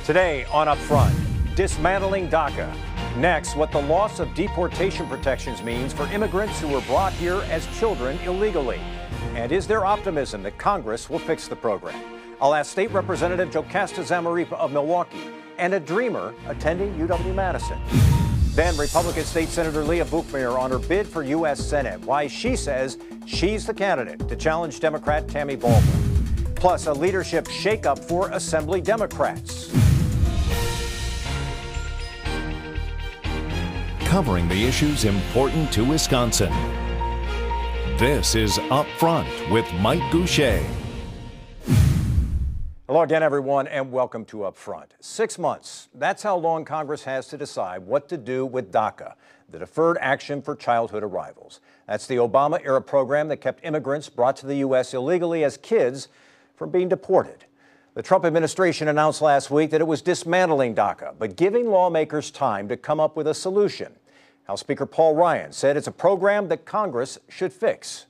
Today on Upfront, dismantling DACA. Next, what the loss of deportation protections means for immigrants who were brought here as children illegally. And is there optimism that Congress will fix the program? I'll ask State Representative Jocasta Zamarripa of Milwaukee and a dreamer attending UW-Madison. Then Republican State Senator Leah Buchmeier on her bid for U.S. Senate, why she says she's the candidate to challenge Democrat Tammy Baldwin. Plus, a leadership shakeup for Assembly Democrats. Covering the issues important to Wisconsin. This is Up Front with Mike Goucher. Hello again, everyone, and welcome to Up Front. 6 months. That's how long Congress has to decide what to do with DACA, the Deferred Action for Childhood Arrivals. That's the Obama-era program that kept immigrants brought to the U.S. illegally as kids from being deported. The Trump administration announced last week that it was dismantling DACA, but giving lawmakers time to come up with a solution. House Speaker Paul Ryan said it's a program that Congress should fix.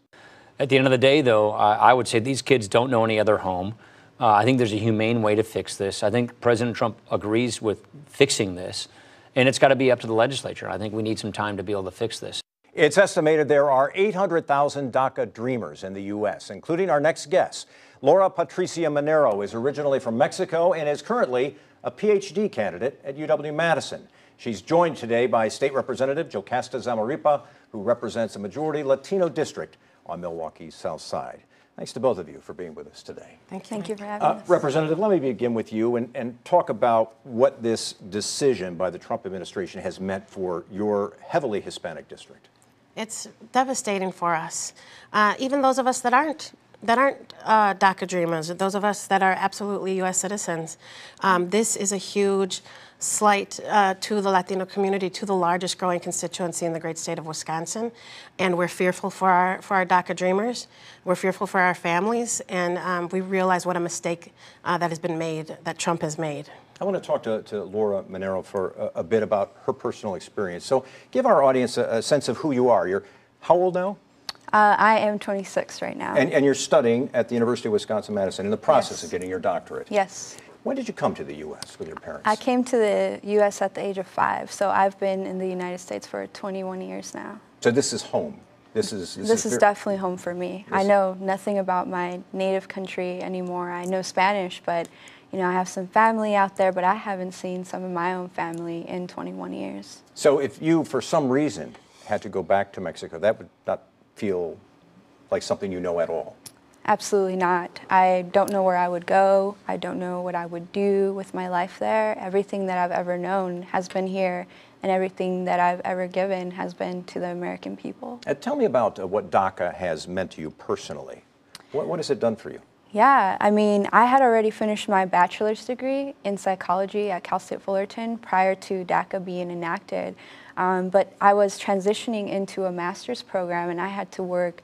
At the end of the day, though, I would say these kids don't know any other home. I think there's a humane way to fix this. I think President Trump agrees with fixing this, and it's got to be up to the legislature. I think we need some time to be able to fix this. It's estimated there are 800,000 DACA dreamers in the U.S., including our next guest. Laura Patricia Monero is originally from Mexico and is currently a PhD candidate at UW-Madison. She's joined today by State Representative Jocasta Zamarripa, who represents a majority Latino district on Milwaukee's South Side. Thanks to both of you for being with us today. Thank you for having us. Representative, let me begin with you and talk about what this decision by the Trump administration has meant for your heavily Hispanic district. It's devastating for us. Even those of us that aren't DACA dreamers, those of us that are absolutely U.S. citizens, this is a huge slight to the Latino community, to the largest growing constituency in the great state of Wisconsin. And we're fearful for our DACA dreamers. We're fearful for our families. And we realize what a mistake that has been made, that Trump has made. I want to talk to Laura Monero for a bit about her personal experience. So give our audience a sense of who you are. You're how old now? I am 26 right now. And you're studying at the University of Wisconsin-Madison in the process of getting your doctorate. Yes. When did you come to the U.S. with your parents? I came to the U.S. at the age of 5, so I've been in the United States for 21 years now. So this is home. This is definitely home for me. I know nothing about my native country anymore. I know Spanish, but you know, I have some family out there, but I haven't seen some of my own family in 21 years. So if you, for some reason, had to go back to Mexico, that would not feel like something you know at all? Absolutely not. I don't know where I would go. I don't know what I would do with my life there. Everything that I've ever known has been here, and everything that I've ever given has been to the American people. Tell me about what DACA has meant to you personally. What has it done for you? Yeah, I mean, I had already finished my bachelor's degree in psychology at Cal State Fullerton prior to DACA being enacted. But I was transitioning into a master's program, and I had to work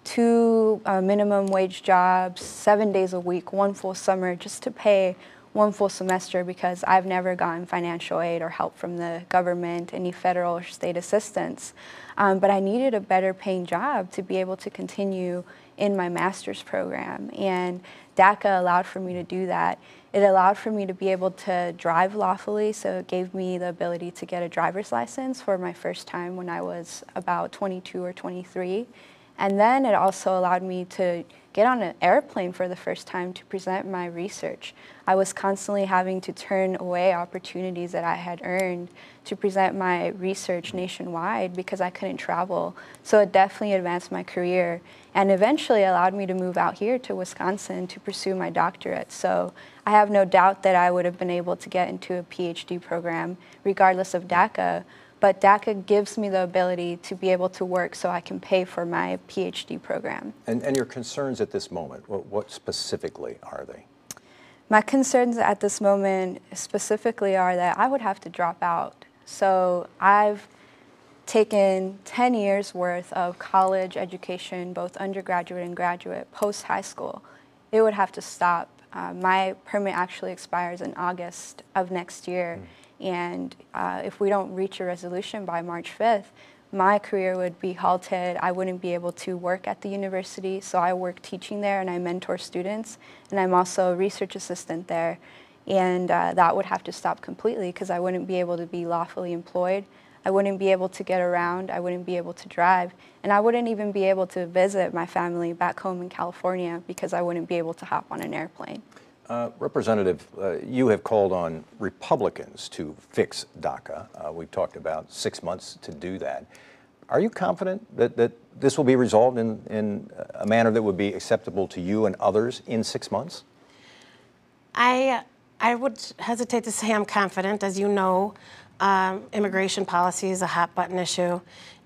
2 minimum wage jobs, 7 days a week, 1 full summer, just to pay 1 full semester because I've never gotten financial aid or help from the government, any federal or state assistance. But I needed a better paying job to be able to continue in my master's program. And DACA allowed for me to do that. It allowed for me to be able to drive lawfully, so it gave me the ability to get a driver's license for my first time when I was about 22 or 23. And then it also allowed me to get on an airplane for the first time to present my research. I was constantly having to turn away opportunities that I had earned to present my research nationwide because I couldn't travel. So it definitely advanced my career and eventually allowed me to move out here to Wisconsin to pursue my doctorate. So I have no doubt that I would have been able to get into a PhD program regardless of DACA. But DACA gives me the ability to be able to work so I can pay for my PhD program. And your concerns at this moment, what specifically are they? My concerns at this moment specifically are that I would have to drop out. So I've taken 10 years worth of college education, both undergraduate and graduate, post-high school. It would have to stop. My permit actually expires in August of next year. And if we don't reach a resolution by March 5th, my career would be halted. I wouldn't be able to work at the university. So I work teaching there and I mentor students. And I'm also a research assistant there. And that would have to stop completely because I wouldn't be able to be lawfully employed. I wouldn't be able to get around. I wouldn't be able to drive. And I wouldn't even be able to visit my family back home in California because I wouldn't be able to hop on an airplane. Representative, you have called on Republicans to fix DACA. We've talked about 6 months to do that. Are you confident that this will be resolved in a manner that would be acceptable to you and others in 6 months? I would hesitate to say I'm confident. As you know, immigration policy is a hot button issue,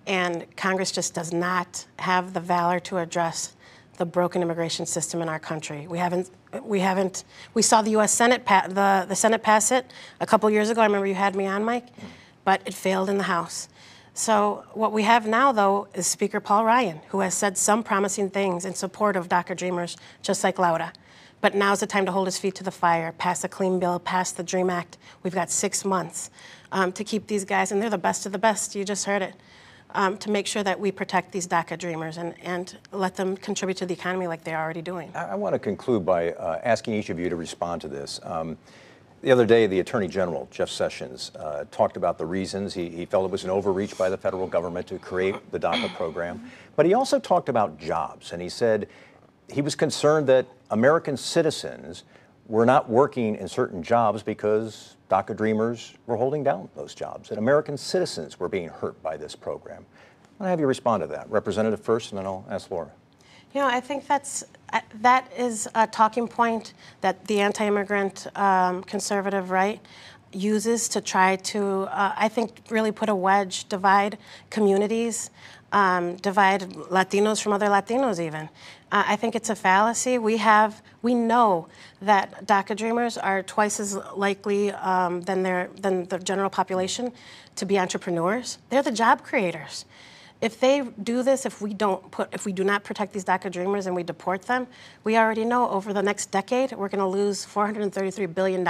and Congress just does not have the valor to address the broken immigration system in our country. We saw the U.S. Senate, the Senate pass it a couple years ago. I remember you had me on, Mike, but it failed in the House. So what we have now, though, is Speaker Paul Ryan, who has said some promising things in support of DACA dreamers, just like Laura. But now's the time to hold his feet to the fire, pass a clean bill, pass the DREAM Act. We've got 6 months to keep these guys, and they're the best of the best, you just heard it, to make sure that we protect these DACA dreamers and let them contribute to the economy like they're already doing. I want to conclude by asking each of you to respond to this. The other day, the Attorney General, Jeff Sessions, talked about the reasons. He felt it was an overreach by the federal government to create the DACA program. But he also talked about jobs, and he said he was concerned that American citizens were not working in certain jobs because DACA dreamers were holding down those jobs, and American citizens were being hurt by this program. I'll have you respond to that. Representative first, and then I'll ask Laura. You know, I think that is a talking point that the anti-immigrant conservative right uses to try to, I think, really put a wedge, divide communities, divide Latinos from other Latinos even. I think it's a fallacy. We know that DACA dreamers are twice as likely than the general population to be entrepreneurs. They're the job creators. If they do this, if we do not protect these DACA dreamers and we deport them, we already know over the next decade we're going to lose $433 billion,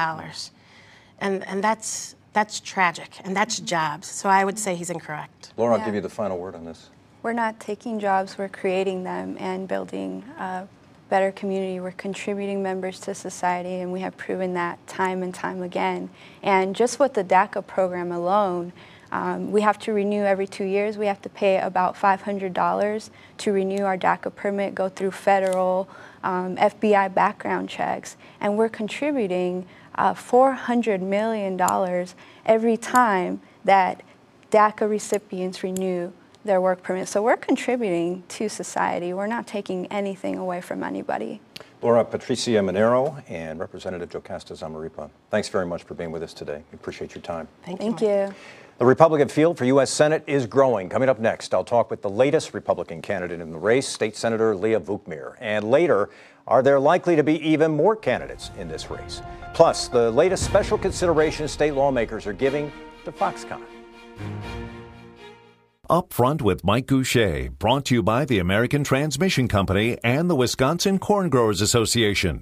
and that's tragic, and that's jobs. So I would say he's incorrect. Laura, I'll give you the final word on this. We're not taking jobs, we're creating them and building a better community. We're contributing members to society, and we have proven that time and time again. And just with the DACA program alone, we have to renew every 2 years. We have to pay about $500 to renew our DACA permit, go through federal, FBI background checks, and we're contributing $400 million every time that DACA recipients renew their work permit. So we're contributing to society. We're not taking anything away from anybody. Laura Patricia Monero and Representative Jocasta Zamarripa, thanks very much for being with us today. We appreciate your time. Thank you. The Republican field for U.S. Senate is growing. Coming up next, I'll talk with the latest Republican candidate in the race, State Senator Leah Vukmir. And later, are there likely to be even more candidates in this race? Plus, the latest special consideration state lawmakers are giving to Foxconn. Up Front with Mike Goucher, brought to you by the American Transmission Company and the Wisconsin Corn Growers Association.